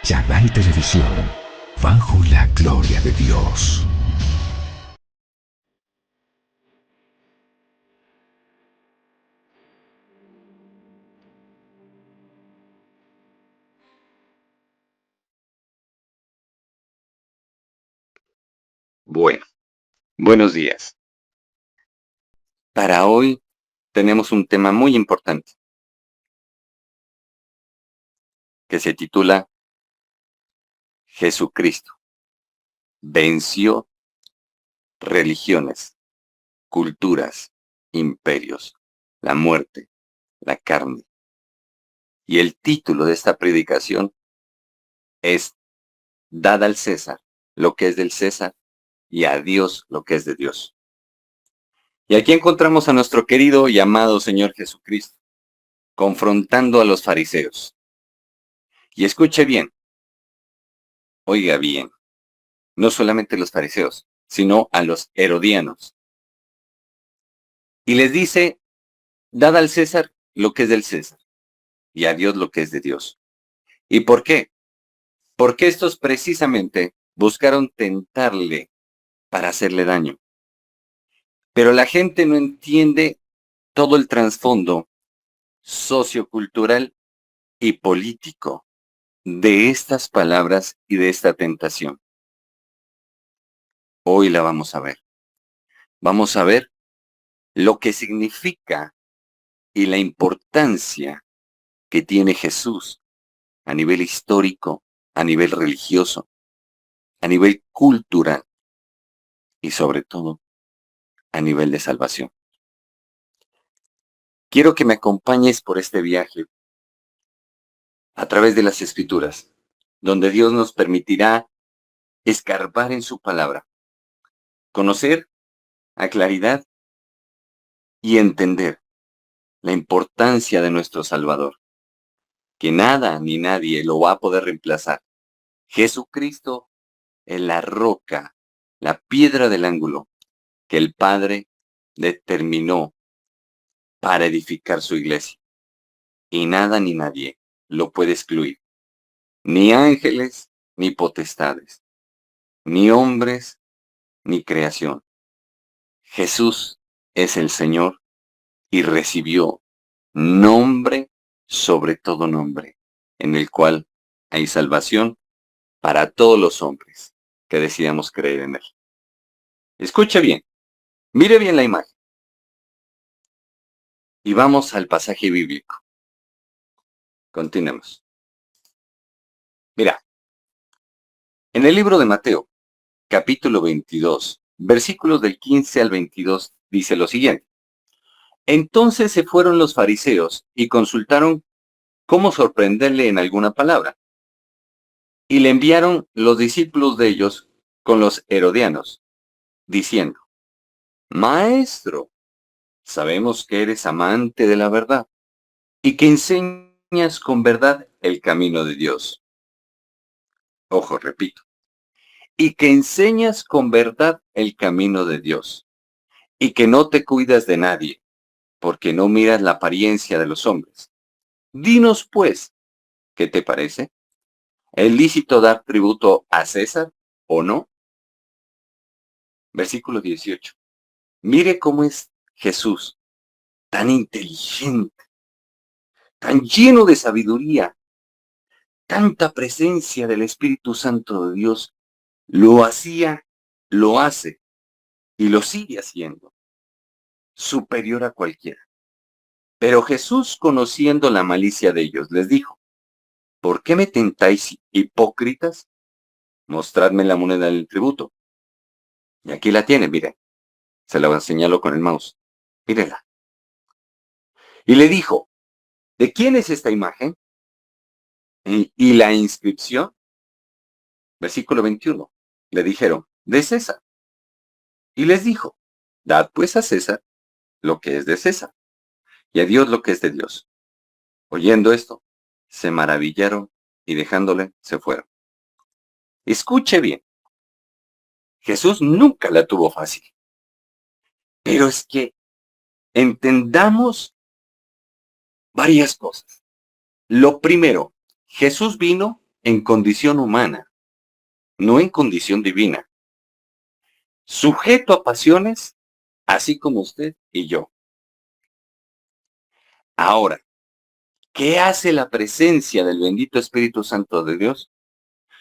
Canal Televisión, bajo la gloria de Dios. Bueno, buenos días. Para hoy tenemos un tema muy importante que se titula Jesucristo venció religiones, culturas, imperios, la muerte, la carne. Y el título de esta predicación es Dad al César lo que es del César y a Dios lo que es de Dios. Y aquí encontramos a nuestro querido y amado Señor Jesucristo confrontando a los fariseos. Y escuche bien, oiga bien. No solamente los fariseos, sino a los herodianos. Y les dice, dad al César lo que es del César, y a Dios lo que es de Dios. ¿Y por qué? Porque estos precisamente buscaron tentarle para hacerle daño. Pero la gente no entiende todo el trasfondo sociocultural y político de estas palabras y de esta tentación. Hoy la vamos a ver. Vamos a ver lo que significa y la importancia que tiene Jesús a nivel histórico, a nivel religioso, a nivel cultural y sobre todo a nivel de salvación. Quiero que me acompañes por este viaje a través de las Escrituras, donde Dios nos permitirá escarbar en su palabra, conocer a claridad y entender la importancia de nuestro Salvador, que nada ni nadie lo va a poder reemplazar. Jesucristo es la roca, la piedra del ángulo que el Padre determinó para edificar su iglesia. Y nada ni nadie lo puede excluir. Ni ángeles, ni potestades, ni hombres, ni creación. Jesús es el Señor y recibió nombre sobre todo nombre, en el cual hay salvación para todos los hombres que decidamos creer en Él. Escuche bien, mire bien la imagen y vamos al pasaje bíblico. Continuemos. Mira, en el libro de Mateo, capítulo 22, versículos del 15 al 22, dice lo siguiente. Entonces se fueron los fariseos y consultaron cómo sorprenderle en alguna palabra. Y le enviaron los discípulos de ellos con los herodianos, diciendo, Maestro, sabemos que eres amante de la verdad y que enseñas con verdad el camino de Dios. Ojo, repito, y que enseñas con verdad el camino de Dios, y que no te cuidas de nadie, porque no miras la apariencia de los hombres. Dinos, pues, ¿qué te parece? ¿Es lícito dar tributo a César o no? Versículo 18. Mire cómo es Jesús, tan inteligente, tan lleno de sabiduría, tanta presencia del Espíritu Santo de Dios. Lo hacía, lo hace y lo sigue haciendo, superior a cualquiera. Pero Jesús, conociendo la malicia de ellos, les dijo, ¿por qué me tentáis, hipócritas? Mostradme la moneda del tributo. Y aquí la tiene, mire. Se la señaló con el mouse. Mírela. Y le dijo, ¿de quién es esta imagen? Y la inscripción, versículo 21. Le dijeron, de César. Y les dijo, dad pues a César lo que es de César, y a Dios lo que es de Dios. Oyendo esto, se maravillaron y dejándole, se fueron. Escuche bien, Jesús nunca la tuvo fácil. Pero es que entendamos varias cosas. Lo primero, Jesús vino en condición humana, no en condición divina, sujeto a pasiones, así como usted y yo. Ahora, ¿qué hace la presencia del bendito Espíritu Santo de Dios?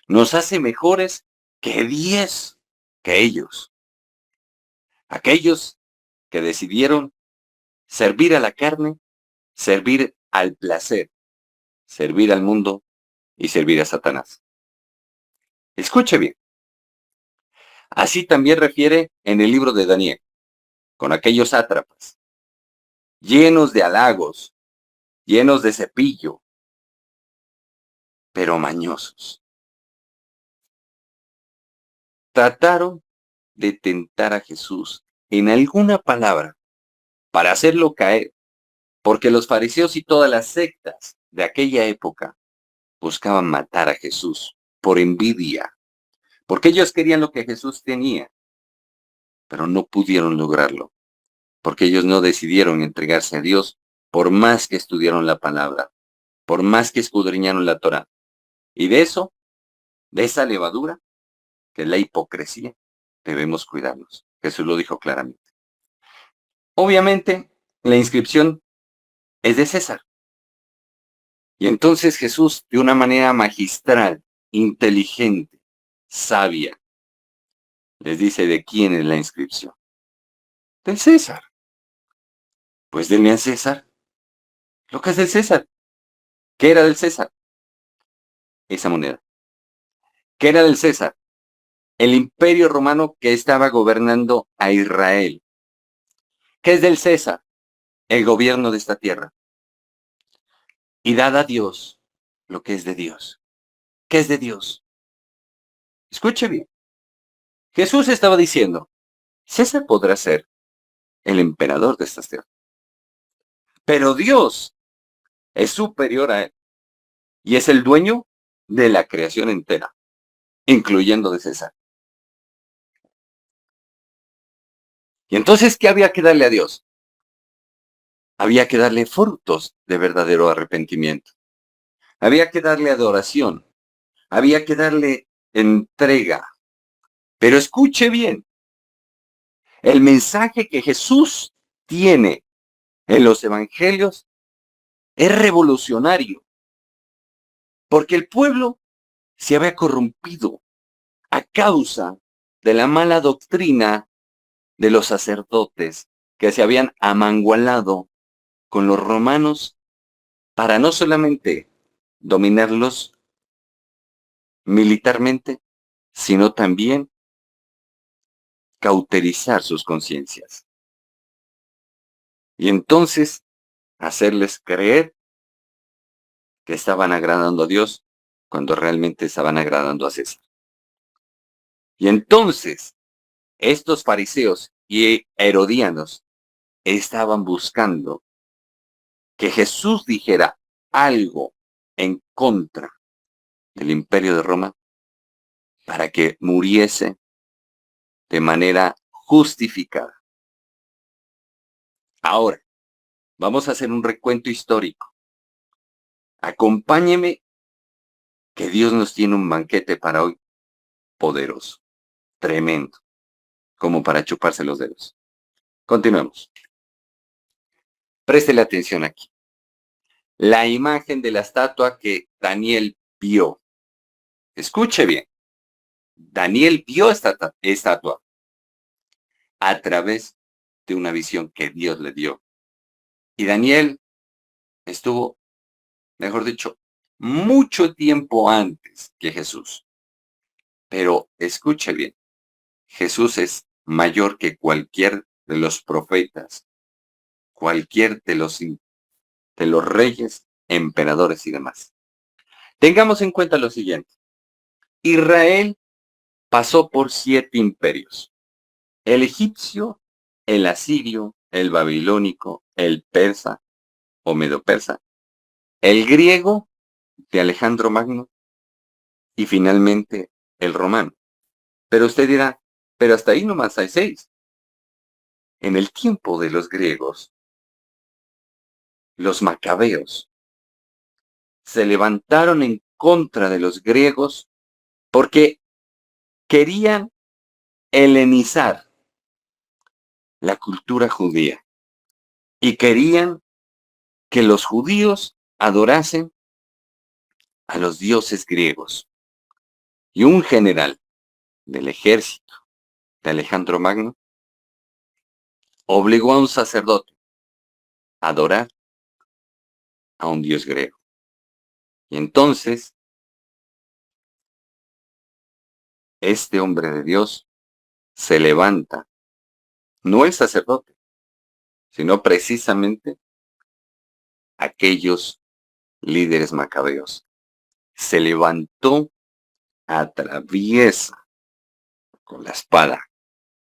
Nos hace mejores que 10 que ellos. Aquellos que decidieron servir a la carne, servir al placer, servir al mundo y servir a Satanás. Escuche bien. Así también refiere en el libro de Daniel, con aquellos sátrapas, llenos de halagos, llenos de cepillo, pero mañosos. Trataron de tentar a Jesús en alguna palabra para hacerlo caer, porque los fariseos y todas las sectas de aquella época buscaban matar a Jesús por envidia, porque ellos querían lo que Jesús tenía, pero no pudieron lograrlo, porque ellos no decidieron entregarse a Dios por más que estudiaron la palabra, por más que escudriñaron la Torá. Y de eso, de esa levadura, que es la hipocresía, debemos cuidarnos. Jesús lo dijo claramente. Obviamente, la inscripción es de César. Y entonces Jesús, de una manera magistral, inteligente, sabia, les dice de quién es la inscripción. Del César. Pues denle a César lo que es del César. ¿Qué era del César? Esa moneda. ¿Qué era del César? El imperio romano que estaba gobernando a Israel. ¿Qué es del César? El gobierno de esta tierra. Y dad a Dios lo que es de Dios. ¿Qué es de Dios? Escuche bien. Jesús estaba diciendo, César podrá ser el emperador de estas tierras, pero Dios es superior a él y es el dueño de la creación entera, incluyendo de César. Y entonces, ¿qué había que darle a Dios? Había que darle frutos de verdadero arrepentimiento. Había que darle adoración. Había que darle entrega. Pero escuche bien, el mensaje que Jesús tiene en los evangelios es revolucionario, porque el pueblo se había corrompido a causa de la mala doctrina de los sacerdotes que se habían amangualado con los romanos para no solamente dominarlos militarmente, sino también cauterizar sus conciencias. Y entonces hacerles creer que estaban agradando a Dios cuando realmente estaban agradando a César. Y entonces estos fariseos y herodianos estaban buscando que Jesús dijera algo en contra del imperio de Roma para que muriese de manera justificada. Ahora, vamos a hacer un recuento histórico. Acompáñeme, que Dios nos tiene un banquete para hoy poderoso, tremendo, como para chuparse los dedos. Continuemos. Préstele atención aquí. La imagen de la estatua que Daniel vio. Escuche bien. Daniel vio esta estatua a través de una visión que Dios le dio. Y Daniel estuvo, mejor dicho, mucho tiempo antes que Jesús. Pero escuche bien, Jesús es mayor que cualquier de los profetas, cualquier de los reyes, emperadores y demás. Tengamos en cuenta lo siguiente. Israel pasó por 7 imperios. El egipcio, el asirio, el babilónico, el persa o medo-persa, el griego de Alejandro Magno y finalmente el romano. Pero usted dirá, pero hasta ahí nomás hay 6. En el tiempo de los griegos, los macabeos se levantaron en contra de los griegos porque querían helenizar la cultura judía y querían que los judíos adorasen a los dioses griegos. Y un general del ejército de Alejandro Magno obligó a un sacerdote a adorar a un dios griego. Y entonces, este hombre de Dios se levanta, no el sacerdote, sino precisamente aquellos líderes macabeos. Se levantó, atraviesa con la espada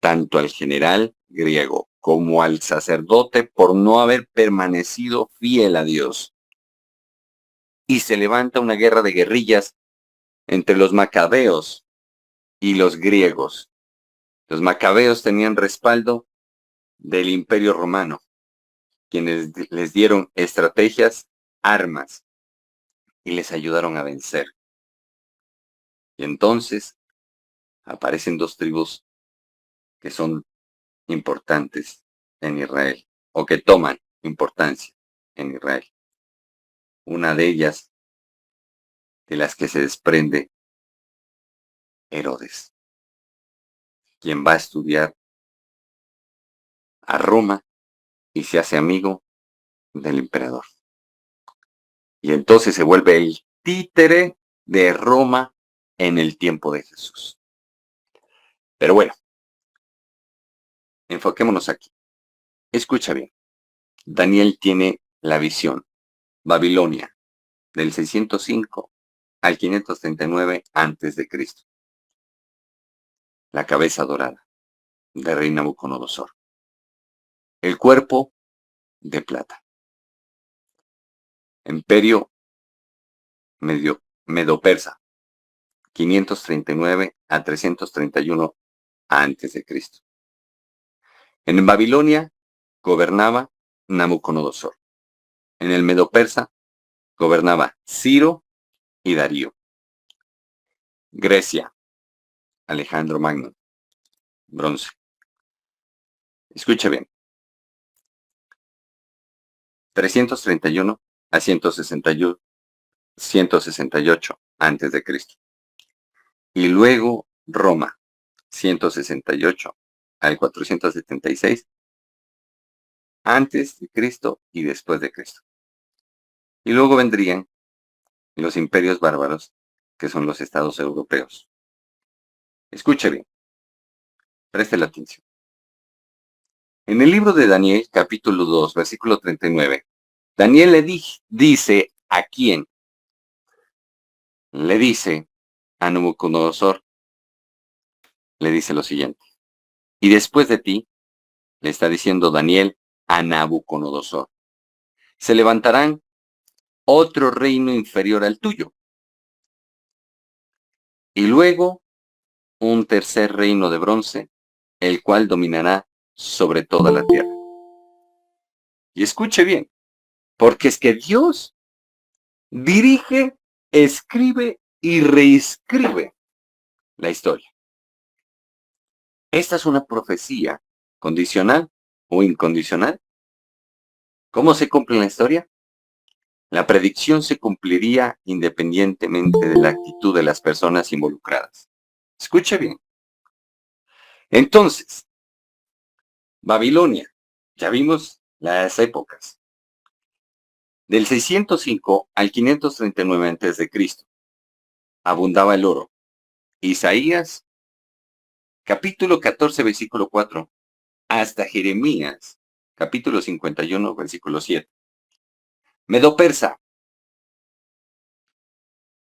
tanto al general griego como al sacerdote por no haber permanecido fiel a Dios. Y se levanta una guerra de guerrillas entre los macabeos y los griegos. Los macabeos tenían respaldo del Imperio Romano, quienes les dieron estrategias, armas y les ayudaron a vencer. Y entonces aparecen dos tribus que son importantes en Israel, o que toman importancia en Israel. Una de ellas, de las que se desprende Herodes, quien va a estudiar a Roma y se hace amigo del emperador. Y entonces se vuelve el títere de Roma en el tiempo de Jesús. Pero bueno, enfoquémonos aquí. Escucha bien. Daniel tiene la visión. Babilonia, del 605 al 539 a.C. La cabeza dorada de rey Nabucodonosor. El cuerpo de plata. Imperio Medo-Persa, 539 a 331 a.C. En Babilonia gobernaba Nabucodonosor. En el Medo-Persa gobernaba Ciro y Darío. Grecia, Alejandro Magno, bronce. Escucha bien. 331 a 168 a.C. Y luego Roma, 168 al 476 antes de Cristo y después de Cristo. Y luego vendrían los imperios bárbaros, que son los estados europeos. Escuche bien, preste la atención. En el libro de Daniel, capítulo 2, versículo 39, Daniel dice a quién. Le dice a Nabucodonosor, le dice lo siguiente. Y después de ti, le está diciendo Daniel a Nabucodonosor, se levantarán otro reino inferior al tuyo. Y luego un tercer reino de bronce, el cual dominará sobre toda la tierra. Y escuche bien, porque es que Dios dirige, escribe y reescribe la historia. Esta es una profecía condicional o incondicional. ¿Cómo se cumple la historia? La predicción se cumpliría independientemente de la actitud de las personas involucradas. Escuche bien. Entonces, Babilonia, ya vimos las épocas. Del 605 al 539 a.C. abundaba el oro. Isaías, capítulo 14, versículo 4, hasta Jeremías, capítulo 51, versículo 7. Medo-Persa,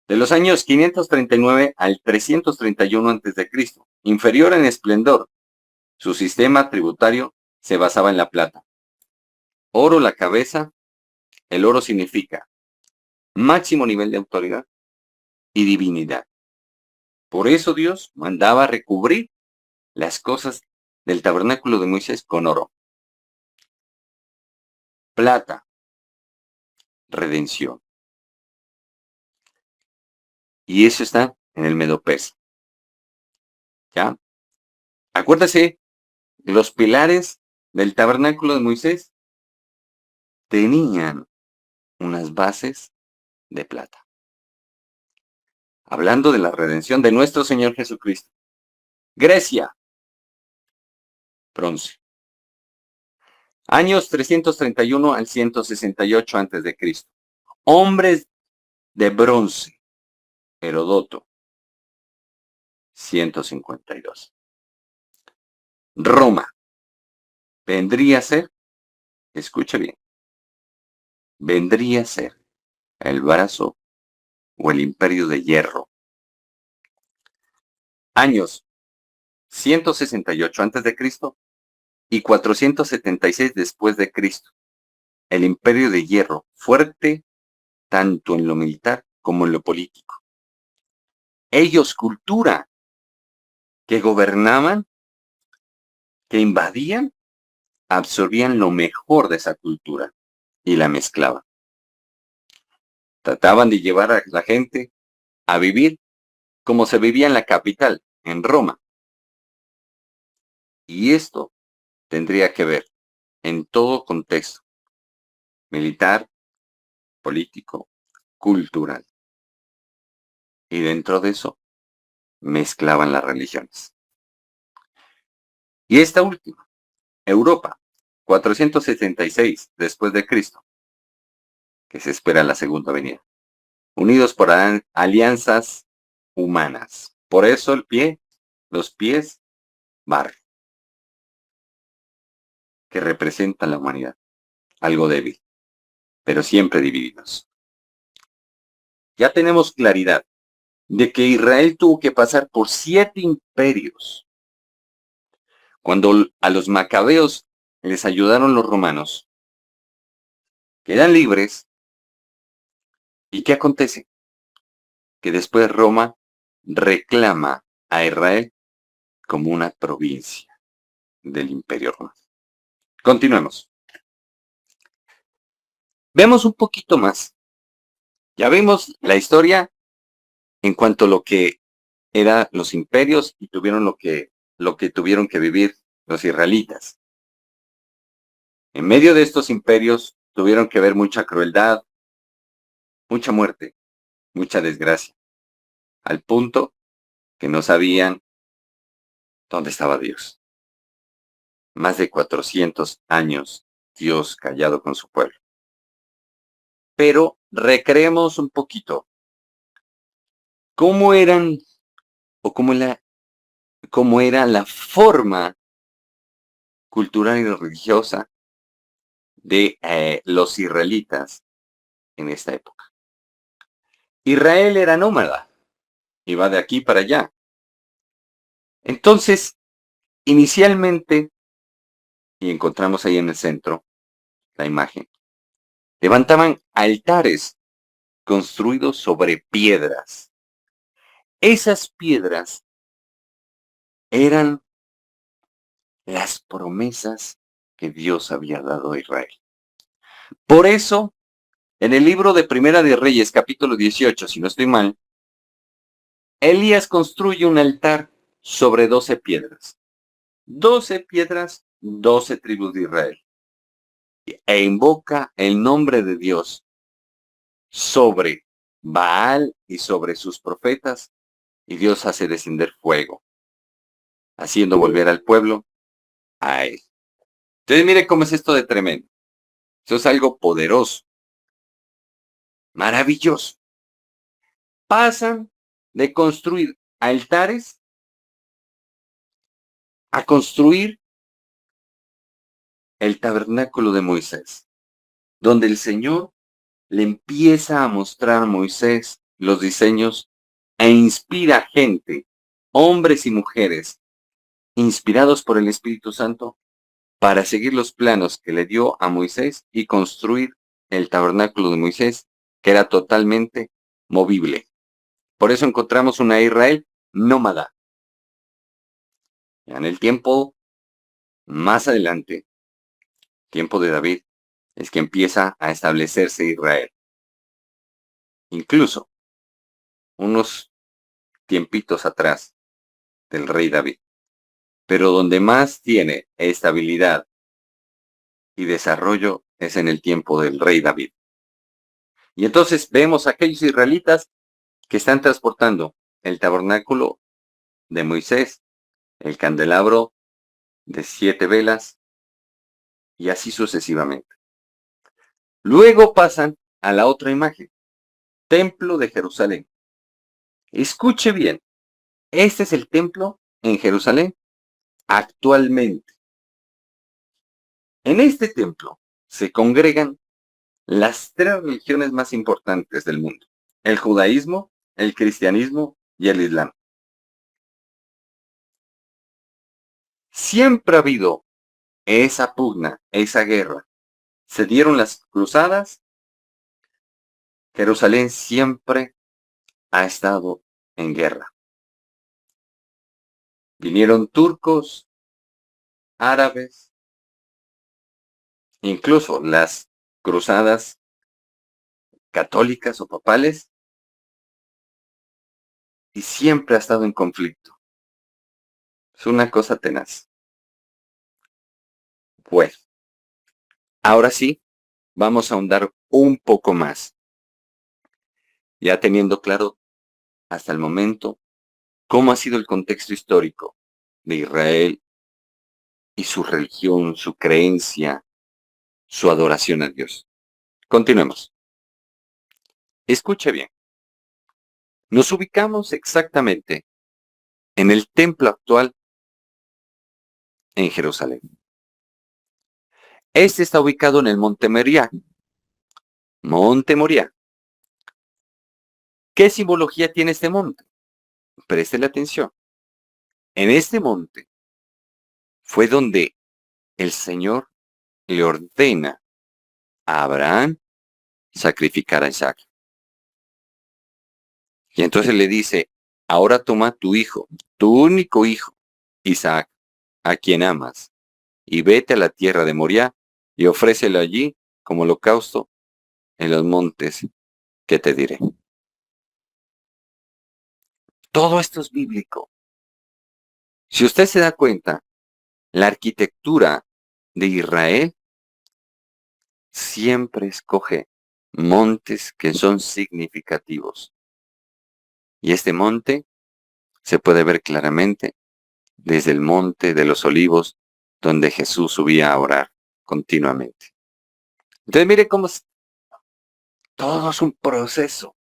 de los años 539 al 331 a.C., inferior en esplendor. Su sistema tributario se basaba en la plata. Oro la cabeza, el oro significa máximo nivel de autoridad y divinidad. Por eso Dios mandaba recubrir las cosas del tabernáculo de Moisés con oro. Plata, redención. Y eso está en el Medo-Persa. ¿Ya? Acuérdase, los pilares del tabernáculo de Moisés tenían unas bases de plata. Hablando de la redención de nuestro Señor Jesucristo. Grecia, bronce. Años 331 al 168 a.C. Hombres de bronce. Herodoto, 152. Roma. Vendría a ser, escuche bien, vendría a ser el brazo o el imperio de hierro. Años 168 a.C. y 476 después de Cristo. El imperio de hierro, fuerte tanto en lo militar como en lo político. Ellos, cultura, que gobernaban, que invadían, absorbían lo mejor de esa cultura y la mezclaban. Trataban de llevar a la gente a vivir como se vivía en la capital, en Roma. Y esto tendría que ver en todo contexto, militar, político, cultural. Y dentro de eso, mezclaban las religiones. Y esta última, Europa, 476 después de Cristo, que se espera la segunda venida, unidos por alianzas humanas. Por eso los pies, barro, que representan la humanidad, algo débil, pero siempre divididos. Ya tenemos claridad de que Israel tuvo que pasar por 7 imperios. Cuando a los macabeos les ayudaron los romanos, quedan libres. ¿Y qué acontece? Que después Roma reclama a Israel como una provincia del Imperio Romano. Continuemos. Vemos un poquito más. Ya vimos la historia en cuanto a lo que eran los imperios y tuvieron lo que tuvieron que vivir los israelitas. En medio de estos imperios tuvieron que ver mucha crueldad, mucha muerte, mucha desgracia, al punto que no sabían dónde estaba Dios. Más de 400 años Dios callado con su pueblo. Pero recreemos un poquito cómo eran o cómo era la forma cultural y religiosa de los israelitas en esta época. Israel era nómada, iba de aquí para allá. Entonces, inicialmente, y encontramos ahí en el centro la imagen, levantaban altares construidos sobre piedras. Esas piedras eran las promesas que Dios había dado a Israel. Por eso, en el libro de Primera de Reyes, capítulo 18, si no estoy mal, Elías construye un altar sobre 12 piedras. 12 piedras, 12 tribus de Israel. E invoca el nombre de Dios sobre Baal y sobre sus profetas, y Dios hace descender fuego, haciendo volver al pueblo a él. Entonces mire cómo es esto de tremendo. Eso es algo poderoso, maravilloso. Pasan de construir altares a construir el tabernáculo de Moisés, donde el Señor le empieza a mostrar a Moisés los diseños e inspira gente, hombres y mujeres, inspirados por el Espíritu Santo, para seguir los planos que le dio a Moisés y construir el tabernáculo de Moisés, que era totalmente movible. Por eso encontramos una Israel nómada. En el tiempo más adelante, tiempo de David, es que empieza a establecerse Israel. Incluso unos tiempitos atrás del rey David. Pero donde más tiene estabilidad y desarrollo es en el tiempo del rey David. Y entonces vemos a aquellos israelitas que están transportando el tabernáculo de Moisés, el candelabro de 7 velas y así sucesivamente. Luego pasan a la otra imagen, templo de Jerusalén. Escuche bien, este es el templo en Jerusalén actualmente. En este templo se congregan las 3 religiones más importantes del mundo: el judaísmo, el cristianismo y el islam. Siempre ha habido esa pugna, esa guerra. Se dieron las cruzadas. Jerusalén siempre ha estado en guerra. Vinieron turcos, árabes, incluso las cruzadas católicas o papales, y siempre ha estado en conflicto. Es una cosa tenaz. Bueno, ahora sí, vamos a ahondar un poco más, ya teniendo claro hasta el momento cómo ha sido el contexto histórico de Israel y su religión, su creencia, su adoración a Dios. Continuemos. Escuche bien. Nos ubicamos exactamente en el templo actual en Jerusalén. Este está ubicado en el Monte Moriah. Monte Moriah. ¿Qué simbología tiene este monte? Préstele atención. En este monte fue donde el Señor le ordena a Abraham sacrificar a Isaac. Y entonces le dice, ahora toma tu hijo, tu único hijo, Isaac, a quien amas, y vete a la tierra de Moriah y ofrécelo allí como holocausto en los montes que te diré. Todo esto es bíblico. Si usted se da cuenta, la arquitectura de Israel siempre escoge montes que son significativos. Y este monte se puede ver claramente desde el monte de los olivos, donde Jesús subía a orar continuamente. Entonces mire cómo todo es un proceso.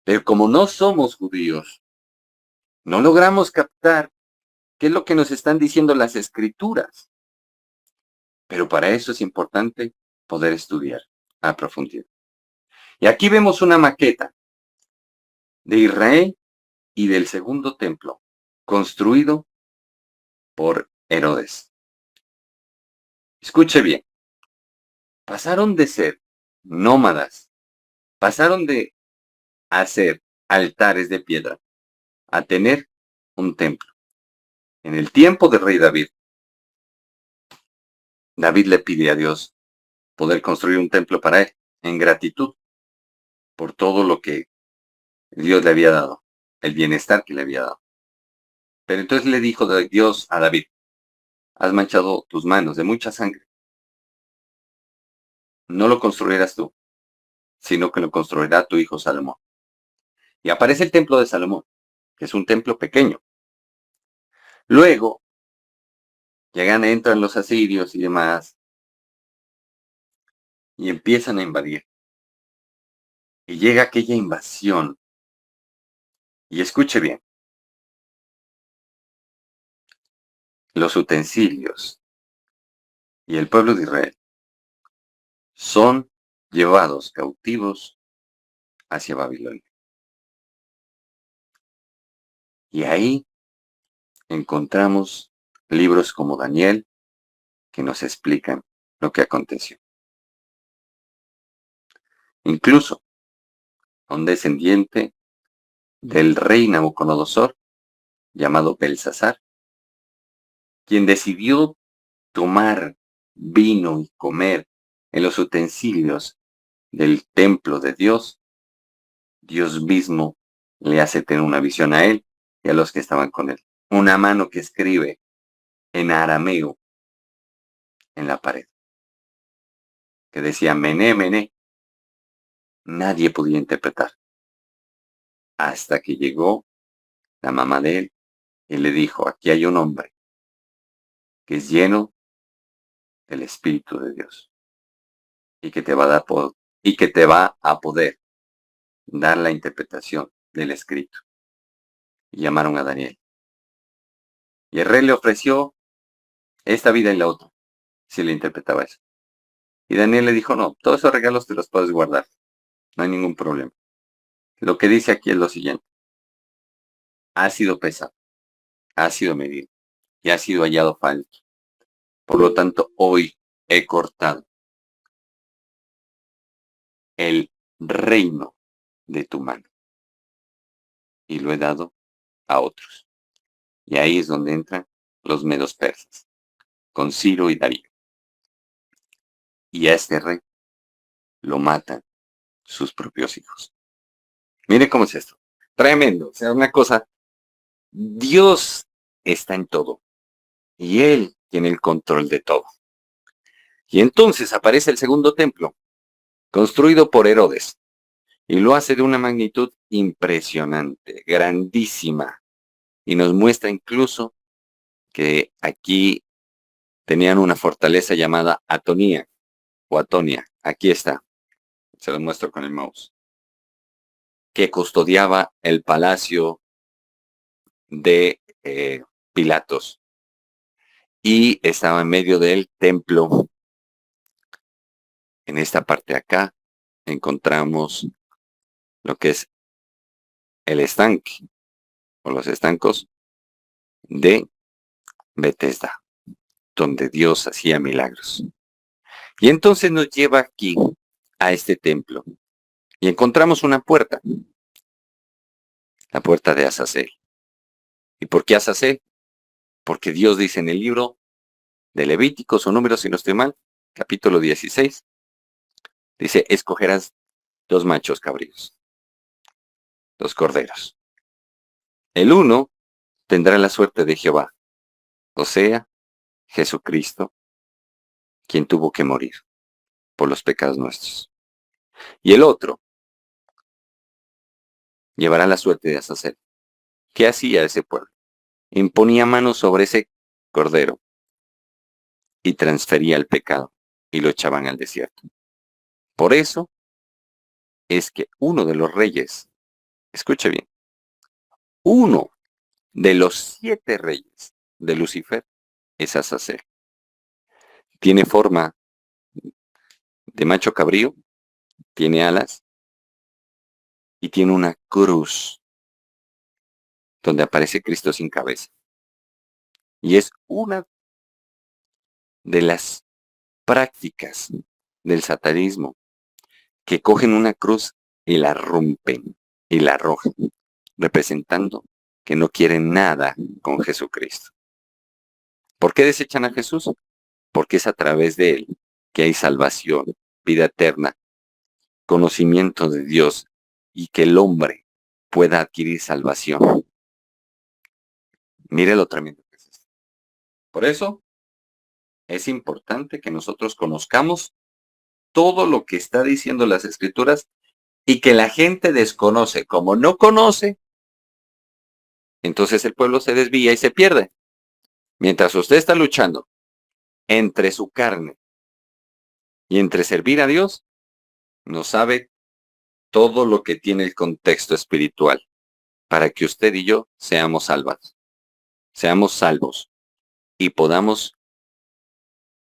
Pero como no somos judíos, no logramos captar qué es lo que nos están diciendo las escrituras. Pero para eso es importante poder estudiar a profundidad. Y aquí vemos una maqueta de Israel y del segundo templo, construido por Herodes. Escuche bien, pasaron de ser nómadas, pasaron de hacer altares de piedra a tener un templo. En el tiempo del rey David, David le pide a Dios poder construir un templo para él, en gratitud por todo lo que Dios le había dado, el bienestar que le había dado. Pero entonces le dijo Dios a David, has manchado tus manos de mucha sangre. No lo construirás tú, sino que lo construirá tu hijo Salomón. Y aparece el templo de Salomón, que es un templo pequeño. Luego, entran los asirios y demás, y empiezan a invadir. Y llega aquella invasión. Y escuche bien, los utensilios y el pueblo de Israel son llevados cautivos hacia Babilonia. Y ahí encontramos libros como Daniel que nos explican lo que aconteció. Incluso un descendiente del rey Nabucodonosor, llamado Belsasar, quien decidió tomar vino y comer en los utensilios del templo de Dios, Dios mismo le hace tener una visión a él y a los que estaban con él. Una mano que escribe en arameo en la pared, que decía Mené, Mené. Nadie podía interpretar. Hasta que llegó la mamá de él y le dijo, aquí hay un hombre que es lleno del Espíritu de Dios y que te va a dar y que te va a poder dar la interpretación del escrito. Y llamaron a Daniel. Y el rey le ofreció esta vida y la otra, si le interpretaba eso. Y Daniel le dijo, no, todos esos regalos te los puedes guardar, no hay ningún problema. Lo que dice aquí es lo siguiente, ha sido pesado, ha sido medido y ha sido hallado falto. Por lo tanto, hoy he cortado el reino de tu mano y lo he dado a otros. Y ahí es donde entran los medos persas, con Ciro y Darío. Y a este rey lo matan sus propios hijos. Mire cómo es esto. Tremendo. O sea, una cosa. Dios está en todo. Y Él tiene el control de todo. Y entonces aparece el segundo templo, construido por Herodes. Y lo hace de una magnitud impresionante, grandísima. Y nos muestra incluso que aquí tenían una fortaleza llamada Atonía o Atonia. Aquí está. Se lo muestro con el mouse. Que custodiaba el palacio de Pilatos. Y estaba en medio del templo. En esta parte de acá encontramos lo que es el estanque o los estancos de Bethesda, donde Dios hacía milagros. Y entonces nos lleva aquí a este templo y encontramos una puerta, la puerta de Azazel. ¿Y por qué Azazel? Porque Dios dice en el libro de Levíticos o Números, si no estoy mal, capítulo 16, dice, escogerás 2 machos cabríos, 2 corderos. El uno tendrá la suerte de Jehová, o sea, Jesucristo, quien tuvo que morir por los pecados nuestros. Y el otro llevará la suerte de Azazel. ¿Qué hacía ese pueblo? Imponía manos sobre ese cordero y transfería el pecado y lo echaban al desierto. Por eso es que uno de los reyes, escuche bien, uno de los 7 reyes de Lucifer es Azazel. Tiene forma de macho cabrío, tiene alas y tiene una cruz donde aparece Cristo sin cabeza. Y es una de las prácticas del satanismo que cogen una cruz y la rompen y la arrojan, representando que no quieren nada con Jesucristo. ¿Por qué desechan a Jesús? Porque es a través de él que hay salvación, vida eterna, conocimiento de Dios y que el hombre pueda adquirir salvación. Mire lo tremendo que es esto. Por eso es importante que nosotros conozcamos todo lo que está diciendo las Escrituras y que la gente desconoce. Como no conoce, entonces el pueblo se desvía y se pierde. Mientras usted está luchando entre su carne y entre servir a Dios, no sabe todo lo que tiene el contexto espiritual para que usted y yo seamos salvos y podamos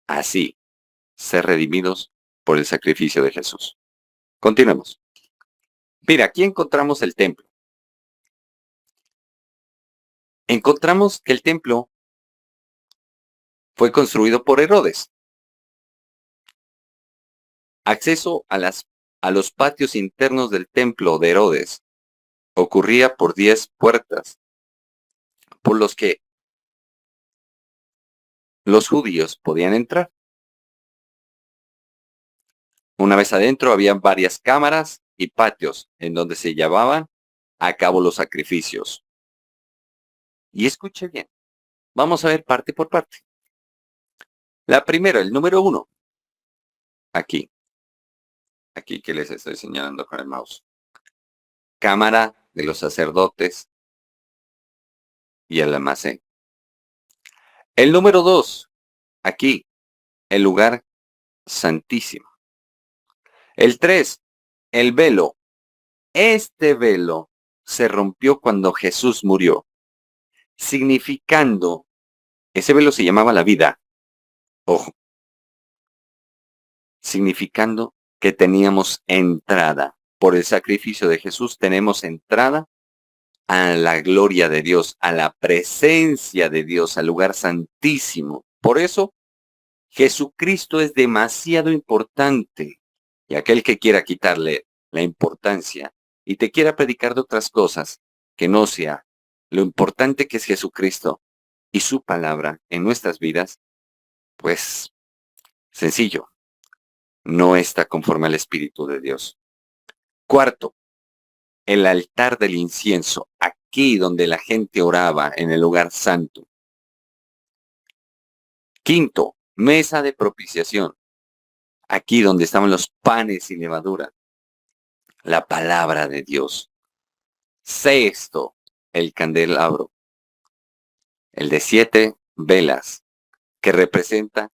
así ser redimidos por el sacrificio de Jesús. Continuemos. Mira, aquí encontramos el templo. Encontramos que el templo fue construido por Herodes. Acceso a los patios internos del templo de Herodes ocurría por 10 puertas, por los que los judíos podían entrar. Una vez adentro había varias cámaras y patios en donde se llevaban a cabo los sacrificios. Y escuche bien, vamos a ver parte por parte. La primera, el número 1, aquí que les estoy señalando con el mouse. Cámara de los sacerdotes y el almacén. El número 2, aquí, el lugar santísimo. El 3, el velo. Este velo se rompió cuando Jesús murió, significando, ese velo se llamaba la vida, ojo, significando que teníamos entrada. Por el sacrificio de Jesús tenemos entrada a la gloria de Dios, a la presencia de Dios, al lugar santísimo. Por eso, Jesucristo es demasiado importante. Y aquel que quiera quitarle la importancia y te quiera predicar de otras cosas que no sea lo importante que es Jesucristo y su palabra en nuestras vidas, pues sencillo, no está conforme al Espíritu de Dios. Cuarto, el altar del incienso, aquí donde la gente oraba en el lugar santo. Quinto, mesa de propiciación, aquí donde estaban los panes y levadura, la palabra de Dios. Sexto, el candelabro, el de 7 velas, que representa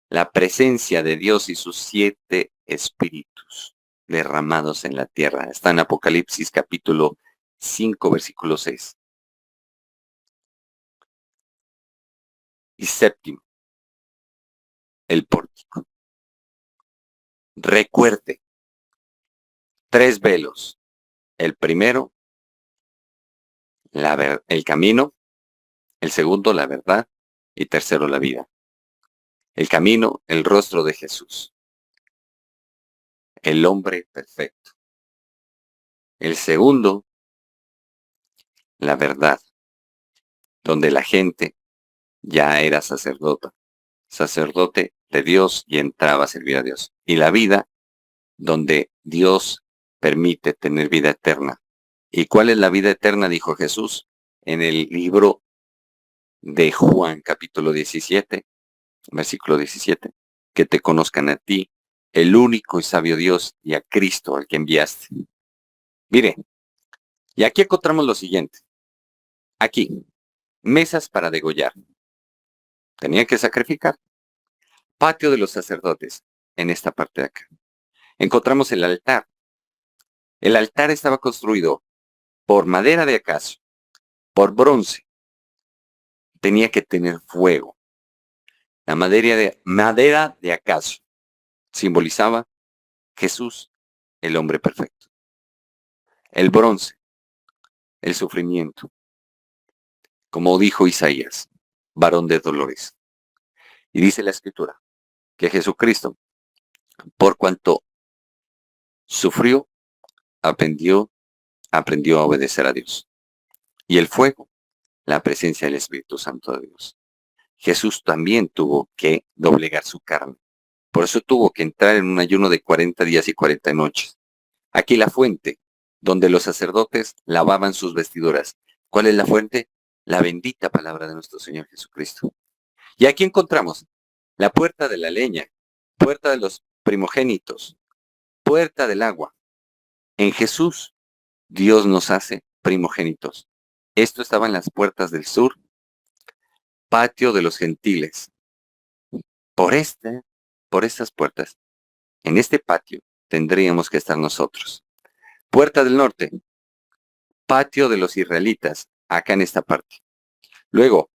la presencia de Dios y sus 7 espíritus derramados en la tierra. Está en Apocalipsis capítulo 5, versículo 6. Y séptimo, el pórtico. Recuerde, 3 velos. El primero, el camino. El segundo, la verdad. Y tercero, la vida. El camino, el rostro de Jesús. El hombre perfecto. El segundo, la verdad, donde la gente ya era sacerdote de Dios y entraba a servir a Dios. Y la vida, donde Dios permite tener vida eterna. ¿Y cuál es la vida eterna? Dijo Jesús en el libro de Juan, capítulo 17, versículo 17, que te conozcan a ti, el único y sabio Dios, y a Cristo, al que enviaste. Mire, y aquí encontramos lo siguiente. Aquí, mesas para degollar. Tenían que sacrificar. Patio de los sacerdotes, en esta parte de acá. Encontramos el altar. El altar estaba construido por madera de acacio, por bronce. Tenía que tener fuego. La madera de acacio simbolizaba Jesús, el hombre perfecto. El bronce, el sufrimiento. Como dijo Isaías, varón de dolores. Y dice la Escritura que Jesucristo, por cuanto sufrió, aprendió a obedecer a Dios. Y el fuego, la presencia del Espíritu Santo de Dios. Jesús también tuvo que doblegar su carne. Por eso tuvo que entrar en un ayuno de 40 días y 40 noches. Aquí la fuente, donde los sacerdotes lavaban sus vestiduras. ¿Cuál es la fuente? La bendita palabra de nuestro Señor Jesucristo. Y aquí encontramos la puerta de la leña, puerta de los primogénitos, puerta del agua. En Jesús, Dios nos hace primogénitos. Esto estaba en las puertas del sur, patio de los gentiles. Por estas puertas, en este patio, tendríamos que estar nosotros. Puerta del norte, patio de los israelitas, acá en esta parte. Luego,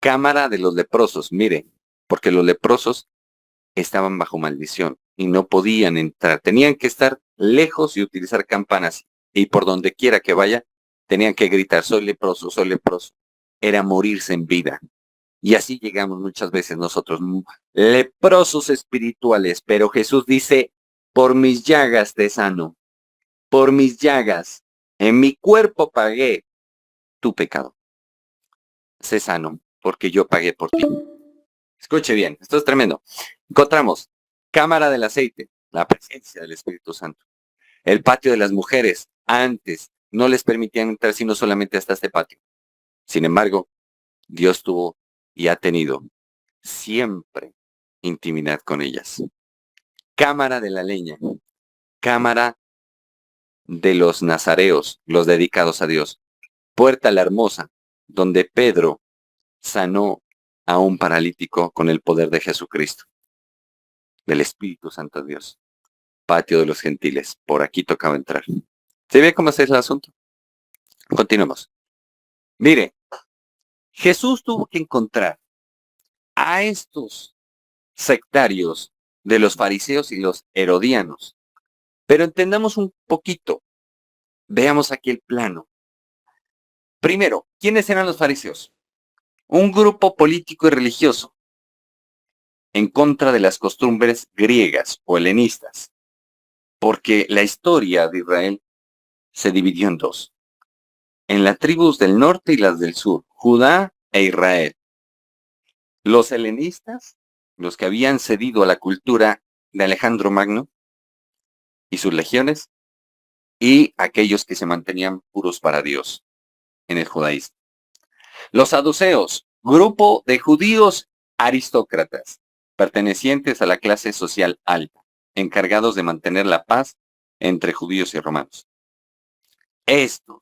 cámara de los leprosos, mire, porque los leprosos estaban bajo maldición y no podían entrar. Tenían que estar lejos y utilizar campanas. Y por donde quiera que vaya, tenían que gritar, soy leproso, soy leproso. Era morirse en vida. Y así llegamos muchas veces nosotros, leprosos espirituales. Pero Jesús dice, por mis llagas te sano. Por mis llagas. En mi cuerpo pagué tu pecado. Sé sano, porque yo pagué por ti. Escuche bien, esto es tremendo. Encontramos cámara del aceite, la presencia del Espíritu Santo. El patio de las mujeres, antes no les permitían entrar sino solamente hasta este patio. Sin embargo, Dios tuvo y ha tenido siempre intimidad con ellas. Cámara de la leña, cámara de los nazareos, los dedicados a Dios. Puerta la hermosa, donde Pedro sanó a un paralítico con el poder de Jesucristo, del Espíritu Santo de Dios. Patio de los gentiles, por aquí tocaba entrar. ¿Se ve cómo es el asunto? Continuemos. Mire, Jesús tuvo que encontrar a estos sectarios de los fariseos y los herodianos. Pero entendamos un poquito. Veamos aquí el plano. Primero, ¿quiénes eran los fariseos? Un grupo político y religioso en contra de las costumbres griegas o helenistas, porque la historia de Israel se dividió en dos, en las tribus del norte y las del sur, Judá e Israel. Los helenistas, los que habían cedido a la cultura de Alejandro Magno y sus legiones, y aquellos que se mantenían puros para Dios en el judaísmo. Los saduceos, grupo de judíos aristócratas, pertenecientes a la clase social alta, encargados de mantener la paz entre judíos y romanos. Estos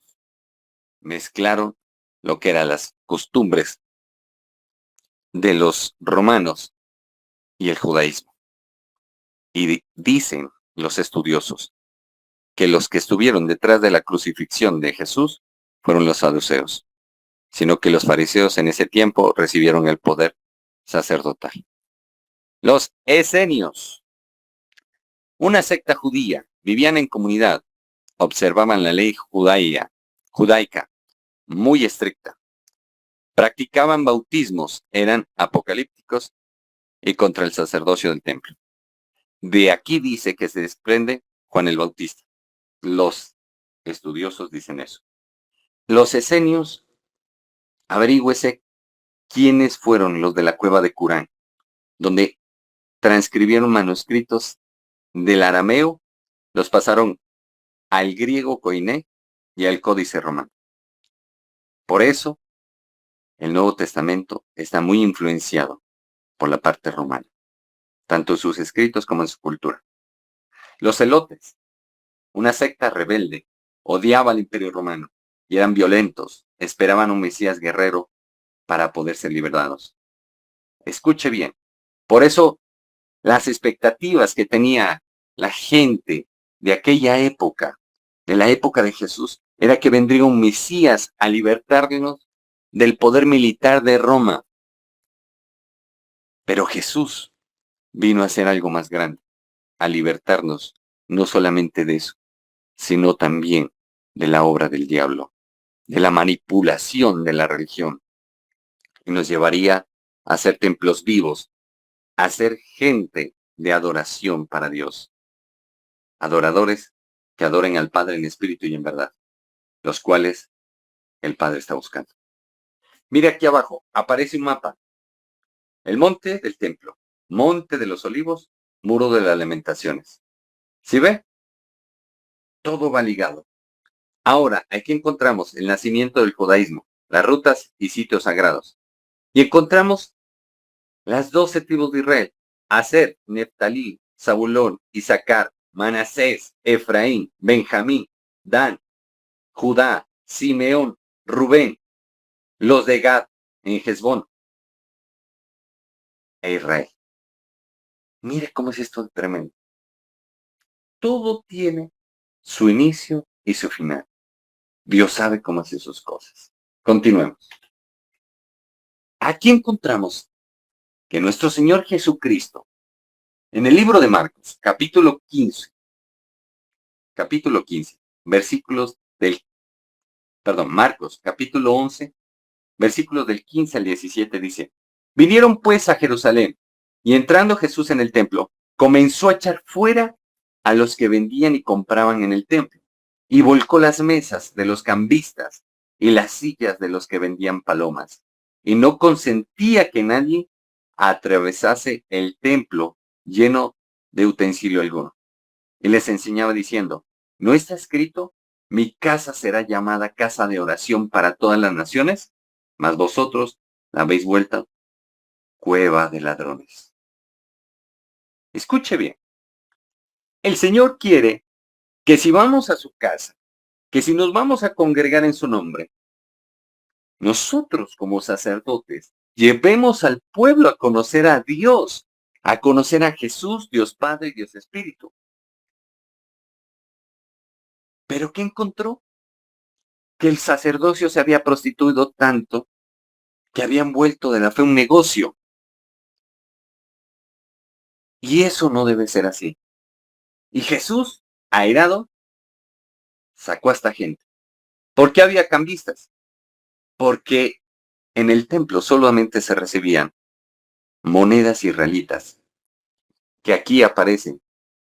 mezclaron lo que eran las costumbres de los romanos y el judaísmo. Y dicen los estudiosos que los que estuvieron detrás de la crucifixión de Jesús fueron los saduceos, sino que los fariseos en ese tiempo recibieron el poder sacerdotal. Los esenios, una secta judía, vivían en comunidad, observaban la ley judaica muy estricta, practicaban bautismos, eran apocalípticos y contra el sacerdocio del templo. De aquí dice que se desprende Juan el Bautista. Los estudiosos dicen eso. Los esenios, averígüese quiénes fueron los de la cueva de Qurán, donde transcribieron manuscritos del arameo, los pasaron al griego koiné y al códice romano. Por eso, el Nuevo Testamento está muy influenciado por la parte romana, tanto en sus escritos como en su cultura. Los celotes, una secta rebelde, odiaba al Imperio Romano y eran violentos, esperaban un Mesías guerrero para poder ser liberados. Escuche bien, por eso las expectativas que tenía la gente de aquella época, de la época de Jesús, era que vendría un Mesías a libertarnos del poder militar de Roma. Pero Jesús vino a hacer algo más grande, a libertarnos no solamente de eso, sino también de la obra del diablo, de la manipulación de la religión. Y nos llevaría a ser templos vivos, a ser gente de adoración para Dios. Adoradores que adoren al Padre en espíritu y en verdad, los cuales el Padre está buscando. Mire aquí abajo, aparece un mapa. El monte del templo, monte de los olivos, muro de las lamentaciones. ¿Sí ve? Todo va ligado. Ahora, aquí encontramos el nacimiento del judaísmo, las rutas y sitios sagrados. Y encontramos las 12 tribus de Israel, Aser, Neftalí, Zabulón, Isaacar, Manasés, Efraín, Benjamín, Dan, Judá, Simeón, Rubén, los de Gad en Hezbón e Israel. Mire cómo es esto tremendo. Todo tiene su inicio y su final. Dios sabe cómo hacer sus cosas. Continuemos. Aquí encontramos que nuestro Señor Jesucristo, en el libro de Marcos, capítulo 15, Marcos, capítulo 11, versículos del 15 al 17 dice, vinieron pues a Jerusalén, y entrando Jesús en el templo, comenzó a echar fuera a los que vendían y compraban en el templo, y volcó las mesas de los cambistas y las sillas de los que vendían palomas, y no consentía que nadie atravesase el templo lleno de utensilio alguno. Y les enseñaba diciendo, ¿no está escrito? Mi casa será llamada casa de oración para todas las naciones, mas vosotros la habéis vuelto cueva de ladrones. Escuche bien. El Señor quiere que si vamos a su casa, que si nos vamos a congregar en su nombre, nosotros como sacerdotes llevemos al pueblo a conocer a Dios, a conocer a Jesús, Dios Padre y Dios Espíritu. ¿Pero qué encontró? Que el sacerdocio se había prostituido tanto que habían vuelto de la fe un negocio. Y eso no debe ser así. Y Jesús, airado, sacó a esta gente. ¿Por qué había cambistas? Porque en el templo solamente se recibían monedas israelitas, que aquí aparecen.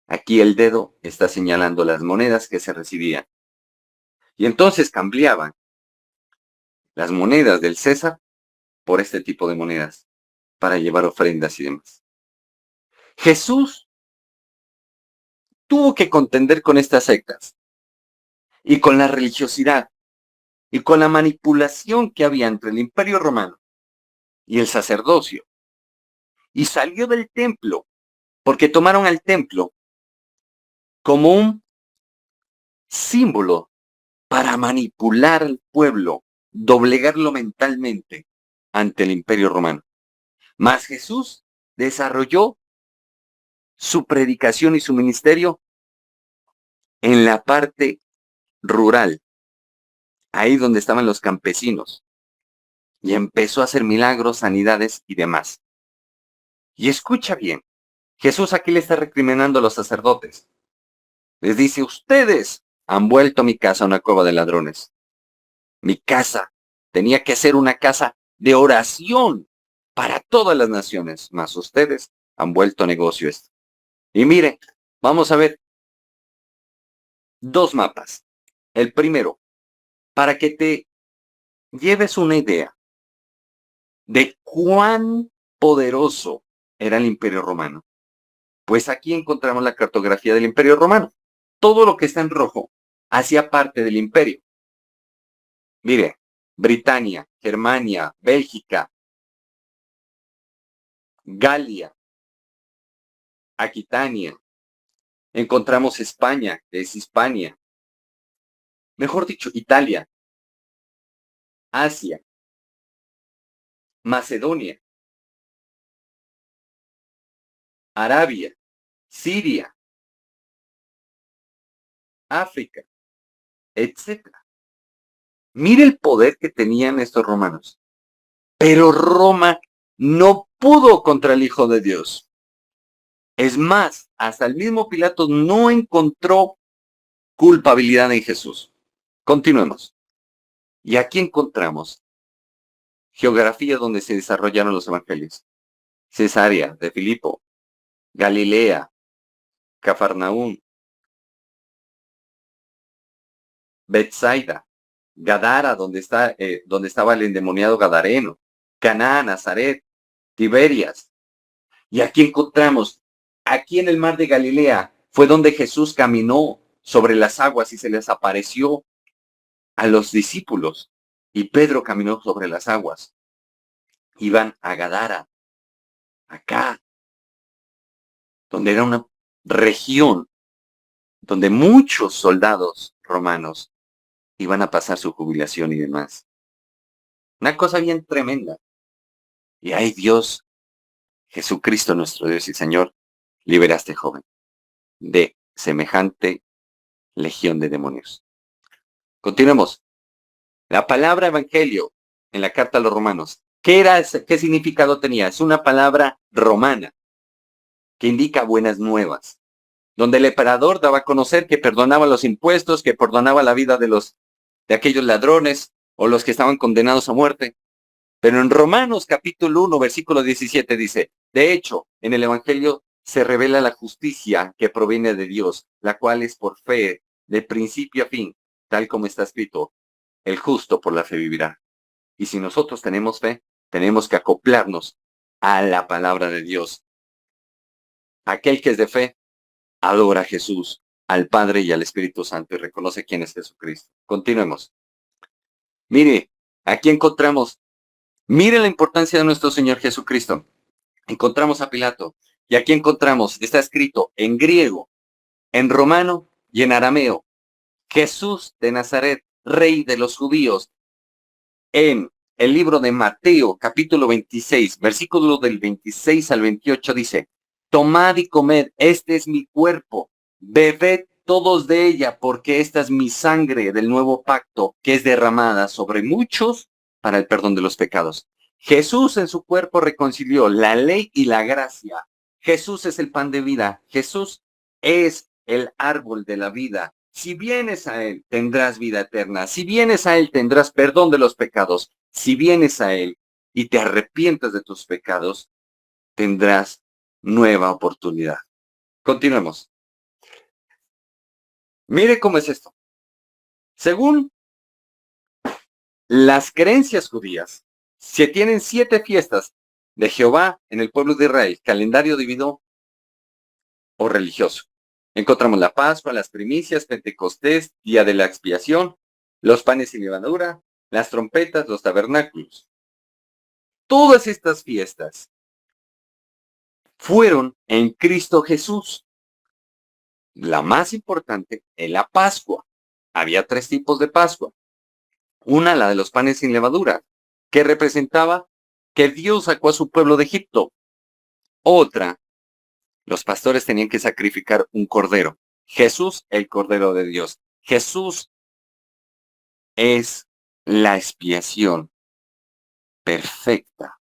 Aquí el dedo está señalando las monedas que se recibían. Y entonces cambiaban las monedas del César por este tipo de monedas para llevar ofrendas y demás. Jesús tuvo que contender con estas sectas y con la religiosidad y con la manipulación que había entre el Imperio Romano y el sacerdocio. Y salió del templo porque tomaron al templo como un símbolo para manipular al pueblo, doblegarlo mentalmente ante el Imperio Romano. Mas Jesús desarrolló su predicación y su ministerio en la parte rural, ahí donde estaban los campesinos, y empezó a hacer milagros, sanidades y demás. Y escucha bien, Jesús aquí le está recriminando a los sacerdotes. Les dice, ustedes han vuelto mi casa una cueva de ladrones. Mi casa tenía que ser una casa de oración para todas las naciones, mas ustedes han vuelto negocio esto. Y mire, vamos a ver dos mapas. El primero, para que te lleves una idea de cuán poderoso era el Imperio Romano. Pues aquí encontramos la cartografía del Imperio Romano. Todo lo que está en rojo hacía parte del imperio. Mire, Britania, Germania, Bélgica, Galia, Aquitania. Encontramos España, que es Hispania. Mejor dicho, Italia, Asia, Macedonia, Arabia, Siria, África, etcétera. Mire el poder que tenían estos romanos. Pero Roma no pudo contra el Hijo de Dios. Es más, hasta el mismo Pilato no encontró culpabilidad en Jesús. Continuemos. Y aquí encontramos geografía donde se desarrollaron los evangelios. Cesarea de Filipo, Galilea, Cafarnaún, Betsaida, Gadara, donde estaba el endemoniado gadareno, Caná, Nazaret, Tiberias. Y aquí encontramos, aquí en el mar de Galilea, fue donde Jesús caminó sobre las aguas y se les apareció a los discípulos. Y Pedro caminó sobre las aguas. Iban a Gadara, acá, donde era una región donde muchos soldados romanos iban a pasar su jubilación y demás. Una cosa bien tremenda. Y ahí Dios, Jesucristo nuestro Dios y Señor, libera a este joven de semejante legión de demonios. Continuemos. La palabra evangelio en la carta a los romanos. ¿Qué significado tenía? Es una palabra romana que indica buenas nuevas, donde el emperador daba a conocer que perdonaba los impuestos, que perdonaba la vida de aquellos ladrones o los que estaban condenados a muerte. Pero en Romanos capítulo 1, versículo 17 dice, de hecho, en el evangelio se revela la justicia que proviene de Dios, la cual es por fe, de principio a fin, tal como está escrito, el justo por la fe vivirá. Y si nosotros tenemos fe, tenemos que acoplarnos a la palabra de Dios. Aquel que es de fe, adora a Jesús. al Padre y al Espíritu Santo y reconoce quién es Jesucristo. Continuemos. Mire, aquí encontramos, mire la importancia de nuestro Señor Jesucristo. Encontramos a Pilato y aquí encontramos, está escrito en griego, en romano y en arameo, Jesús de Nazaret, Rey de los judíos. En el libro de Mateo, capítulo 26, versículo del 26 al 28 dice, tomad y comed, este es mi cuerpo, bebed todos de ella, porque esta es mi sangre del nuevo pacto, que es derramada sobre muchos para el perdón de los pecados. Jesús en su cuerpo reconcilió la ley y la gracia. Jesús es el pan de vida. Jesús es el árbol de la vida. Si vienes a Él, tendrás vida eterna. Si vienes a Él, tendrás perdón de los pecados. Si vienes a Él y te arrepientes de tus pecados, tendrás nueva oportunidad. Continuemos. Mire cómo es esto. Según las creencias judías, se tienen 7 fiestas de Jehová en el pueblo de Israel, calendario divino o religioso. Encontramos la Pascua, las primicias, Pentecostés, Día de la Expiación, los panes sin levadura, las trompetas, los tabernáculos. Todas estas fiestas fueron en Cristo Jesús. La más importante es la Pascua. Había 3 tipos de Pascua. Una, la de los panes sin levadura, que representaba que Dios sacó a su pueblo de Egipto. Otra, los pastores tenían que sacrificar un cordero. Jesús, el Cordero de Dios. Jesús es la expiación perfecta.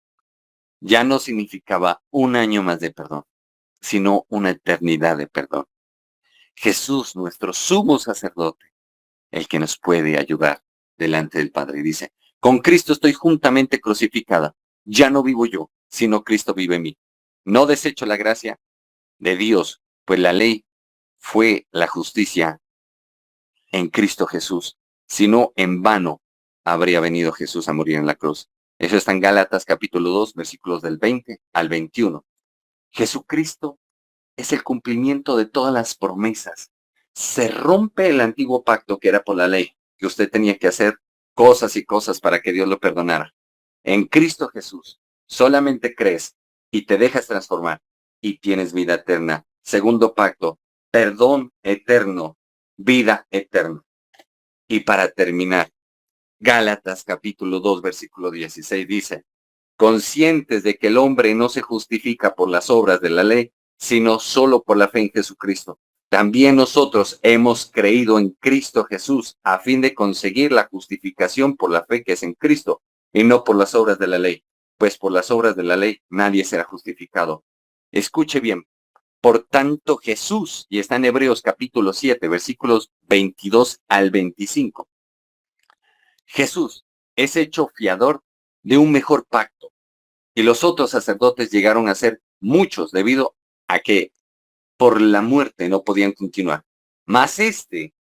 Ya no significaba un año más de perdón, sino una eternidad de perdón. Jesús, nuestro sumo sacerdote, el que nos puede ayudar delante del Padre. Dice, con Cristo estoy juntamente crucificada. Ya no vivo yo, sino Cristo vive en mí. No desecho la gracia de Dios, pues la ley fue la justicia en Cristo Jesús, sino en vano habría venido Jesús a morir en la cruz. Eso está en Gálatas capítulo 2, versículos del 20 al 21. Jesucristo es el cumplimiento de todas las promesas. Se rompe el antiguo pacto que era por la ley, que usted tenía que hacer cosas y cosas para que Dios lo perdonara. En Cristo Jesús, solamente crees y te dejas transformar y tienes vida eterna. Segundo pacto, perdón eterno, vida eterna. Y para terminar, Gálatas capítulo 2, versículo 16 dice, conscientes de que el hombre no se justifica por las obras de la ley, sino solo por la fe en Jesucristo. También nosotros hemos creído en Cristo Jesús a fin de conseguir la justificación por la fe que es en Cristo y no por las obras de la ley, pues por las obras de la ley nadie será justificado. Escuche bien, por tanto Jesús, y está en Hebreos capítulo 7, versículos 22 al 25, Jesús es hecho fiador de un mejor pacto, y los otros sacerdotes llegaron a ser muchos debido a que por la muerte no podían continuar. Mas este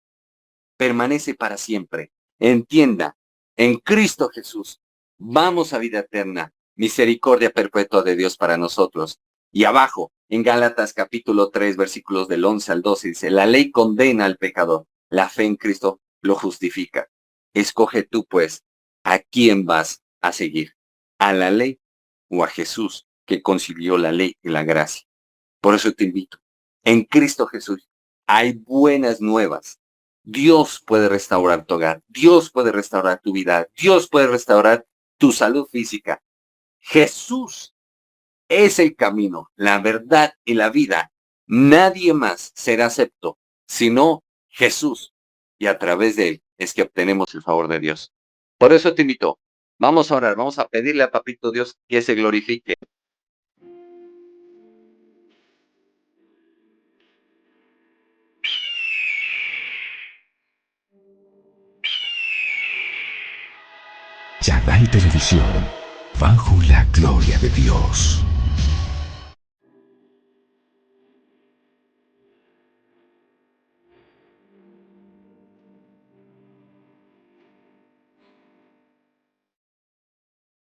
permanece para siempre. Entienda, en Cristo Jesús vamos a vida eterna, misericordia perpetua de Dios para nosotros. Y abajo, en Gálatas capítulo 3, versículos del 11 al 12, dice, la ley condena al pecador, la fe en Cristo lo justifica. Escoge tú, pues, a quién vas a seguir, a la ley o a Jesús, que concilió la ley y la gracia. Por eso te invito, en Cristo Jesús hay buenas nuevas. Dios puede restaurar tu hogar, Dios puede restaurar tu vida, Dios puede restaurar tu salud física. Jesús es el camino, la verdad y la vida. Nadie más será acepto, sino Jesús. Y a través de él es que obtenemos el favor de Dios. Por eso te invito, vamos a orar, vamos a pedirle a Papito Dios que se glorifique. Chadai Televisión, bajo la gloria de Dios.